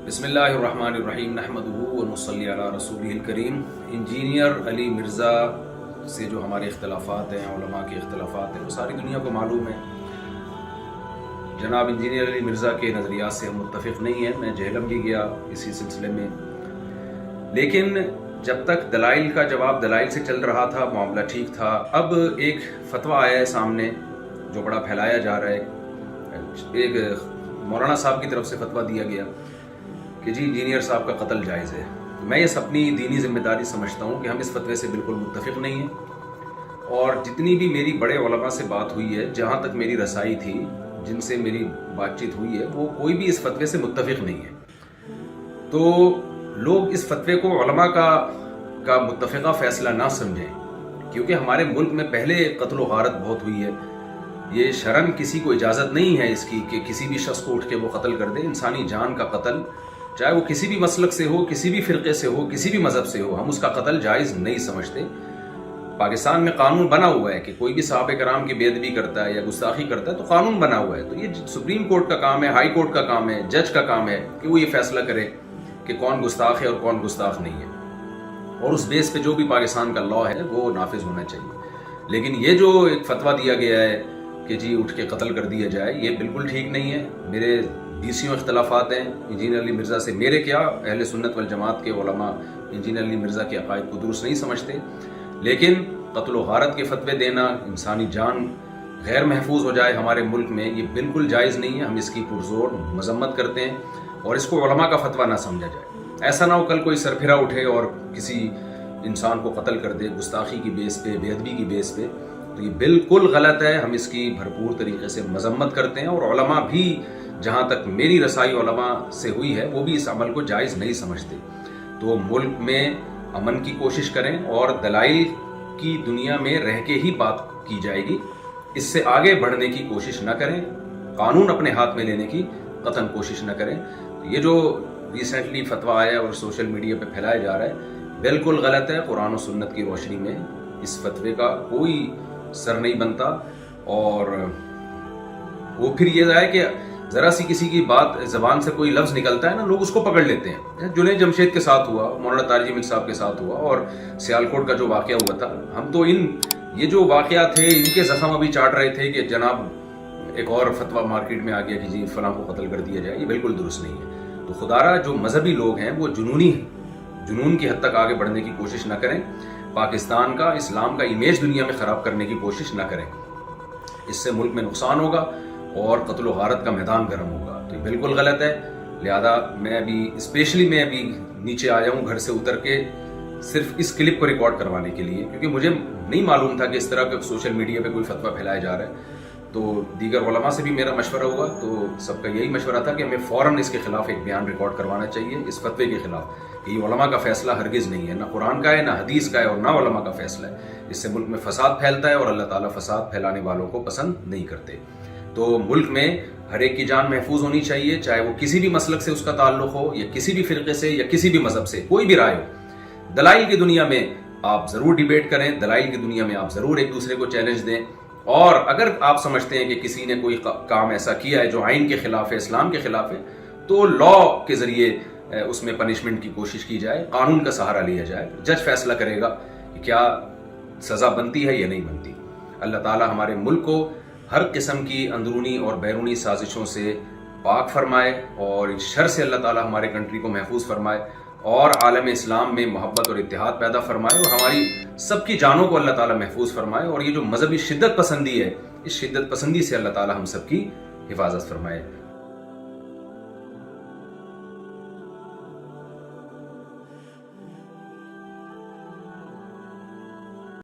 بسم اللہ الرحمن الرحیم نحمدہ ونصلی علی رسولہ الکریم۔ انجینئر علی مرزا سے جو ہمارے اختلافات ہیں، علماء کے اختلافات ہیں، وہ ساری دنیا کو معلوم ہے۔ جناب انجینئر علی مرزا کے نظریات سے ہم متفق نہیں ہیں، میں جہلم بھی گیا اسی سلسلے میں، لیکن جب تک دلائل کا جواب دلائل سے چل رہا تھا معاملہ ٹھیک تھا۔ اب ایک فتویٰ آیا ہے سامنے جو بڑا پھیلایا جا رہا ہے، ایک مولانا صاحب کی طرف سے فتویٰ دیا گیا کہ جی انجینئر صاحب کا قتل جائز ہے۔ میں یہ اپنی دینی ذمہ داری سمجھتا ہوں کہ ہم اس فتوے سے بالکل متفق نہیں ہیں، اور جتنی بھی میری بڑے علماء سے بات ہوئی ہے، جہاں تک میری رسائی تھی، جن سے میری بات چیت ہوئی ہے، وہ کوئی بھی اس فتوے سے متفق نہیں ہے۔ تو لوگ اس فتوے کو علماء کا متفقہ فیصلہ نہ سمجھیں، کیونکہ ہمارے ملک میں پہلے قتل و غارت بہت ہوئی ہے۔ یہ شرعاً کسی کو اجازت نہیں ہے اس کی کہ کسی بھی شخص کو اٹھ کے وہ قتل کر دے۔ انسانی جان کا قتل، چاہے وہ کسی بھی مسلک سے ہو، کسی بھی فرقے سے ہو، کسی بھی مذہب سے ہو، ہم اس کا قتل جائز نہیں سمجھتے۔ پاکستان میں قانون بنا ہوا ہے کہ کوئی بھی صحابہ کرام کی بے ادبی کرتا ہے یا گستاخی کرتا ہے تو قانون بنا ہوا ہے۔ تو یہ سپریم کورٹ کا کام ہے، ہائی کورٹ کا کام ہے، جج کا کام ہے کہ وہ یہ فیصلہ کرے کہ کون گستاخ ہے اور کون گستاخ نہیں ہے، اور اس بیس پہ جو بھی پاکستان کا لا ہے وہ نافذ ہونا چاہیے۔ لیکن یہ جو ایک فتویٰ دیا گیا ہے کہ جی اٹھ کے قتل کر دیا جائے، یہ بالکل ٹھیک نہیں ہے۔ میرے بیسیوں اختلافات ہیں انجینئر علی مرزا سے، میرے کیا اہل سنت والجماعت کے علماء انجینئر علی مرزا کے عقائد کو درست نہیں سمجھتے، لیکن قتل و غارت کے فتوے دینا، انسانی جان غیر محفوظ ہو جائے ہمارے ملک میں، یہ بالکل جائز نہیں ہے۔ ہم اس کی پرزور مذمت کرتے ہیں اور اس کو علماء کا فتویٰ نہ سمجھا جائے۔ ایسا نہ ہو کل کوئی سرپھرا اٹھے اور کسی انسان کو قتل کر دے گستاخی کی بیس پہ، بے ادبی کی بیس پہ، تو یہ بالکل غلط ہے۔ ہم اس کی بھرپور طریقے سے مذمت کرتے ہیں، اور علماء بھی، جہاں تک میری رسائی علماء سے ہوئی ہے، وہ بھی اس عمل کو جائز نہیں سمجھتے۔ تو ملک میں امن کی کوشش کریں اور دلائل کی دنیا میں رہ کے ہی بات کی جائے گی، اس سے آگے بڑھنے کی کوشش نہ کریں، قانون اپنے ہاتھ میں لینے کی قطعاً کوشش نہ کریں۔ یہ جو ریسنٹلی فتویٰ آیا اور سوشل میڈیا پہ پھیلایا جا رہا ہے، بالکل غلط ہے۔ قرآن و سنت کی روشنی میں اس فتوے کا کوئی سر نہیں بنتا، اور وہ پھر یہ ہے کہ ذرا سی کسی کی بات زبان سے کوئی لفظ نکلتا ہے نا، لوگ اس کو پکڑ لیتے ہیں۔ جنید جمشید کے ساتھ ہوا، مولانا طارق جمیل صاحب کے ساتھ ہوا، اور سیالکوٹ کا جو واقعہ ہوا تھا، ہم تو یہ جو واقعات تھے ان کے زخم ابھی چاٹ رہے تھے کہ جناب ایک اور فتویٰ مارکیٹ میں آ گیا کہ جی فلاں کو قتل کر دیا جائے۔ یہ بالکل درست نہیں ہے۔ تو خدارا جو مذہبی لوگ ہیں وہ جنون کی حد تک آگے بڑھنے کی کوشش نہ کریں، پاکستان کا، اسلام کا امیج دنیا میں خراب کرنے کی کوشش نہ کریں۔ اس سے ملک میں نقصان ہوگا اور قتل و غارت کا میدان گرم ہوگا۔ تو یہ بالکل غلط ہے۔ لہذا میں ابھی نیچے آیا ہوں گھر سے اتر کے صرف اس کلپ کو ریکارڈ کروانے کے لیے، کیونکہ مجھے نہیں معلوم تھا کہ اس طرح کا سوشل میڈیا پہ کوئی فتویٰ پھیلایا جا رہا ہے۔ تو دیگر علماء سے بھی میرا مشورہ ہوا، تو سب کا یہی مشورہ تھا کہ ہمیں فوراً اس کے خلاف ایک بیان ریکارڈ کروانا چاہیے، اس فتوے کے خلاف، کہ یہ علماء کا فیصلہ ہرگز نہیں ہے، نہ قرآن کا ہے، نہ حدیث کا ہے، اور نہ علماء کا فیصلہ ہے۔ اس سے ملک میں فساد پھیلتا ہے، اور اللہ تعالیٰ فساد پھیلانے والوں کو پسند نہیں کرتے۔ تو ملک میں ہر ایک کی جان محفوظ ہونی چاہیے، چاہے وہ کسی بھی مسلک سے اس کا تعلق ہو، یا کسی بھی فرقے سے، یا کسی بھی مذہب سے، کوئی بھی رائے ہو۔ دلائل کی دنیا میں آپ ضرور ڈیبیٹ کریں، دلائل کی دنیا میں آپ ضرور ایک دوسرے کو چیلنج دیں، اور اگر آپ سمجھتے ہیں کہ کسی نے کوئی کام ایسا کیا ہے جو آئین کے خلاف ہے، اسلام کے خلاف ہے، تو لا کے ذریعے اس میں پنشمنٹ کی کوشش کی جائے، قانون کا سہارا لیا جائے۔ جج فیصلہ کرے گا کہ کیا سزا بنتی ہے یا نہیں بنتی۔ اللہ تعالیٰ ہمارے ملک کو ہر قسم کی اندرونی اور بیرونی سازشوں سے پاک فرمائے، اور اس شر سے اللہ تعالیٰ ہمارے کنٹری کو محفوظ فرمائے، اور عالم اسلام میں محبت اور اتحاد پیدا فرمائے، اور ہماری سب کی جانوں کو اللہ تعالیٰ محفوظ فرمائے، اور یہ جو مذہبی شدت پسندی ہے، اس شدت پسندی سے اللہ تعالیٰ ہم سب کی حفاظت فرمائے۔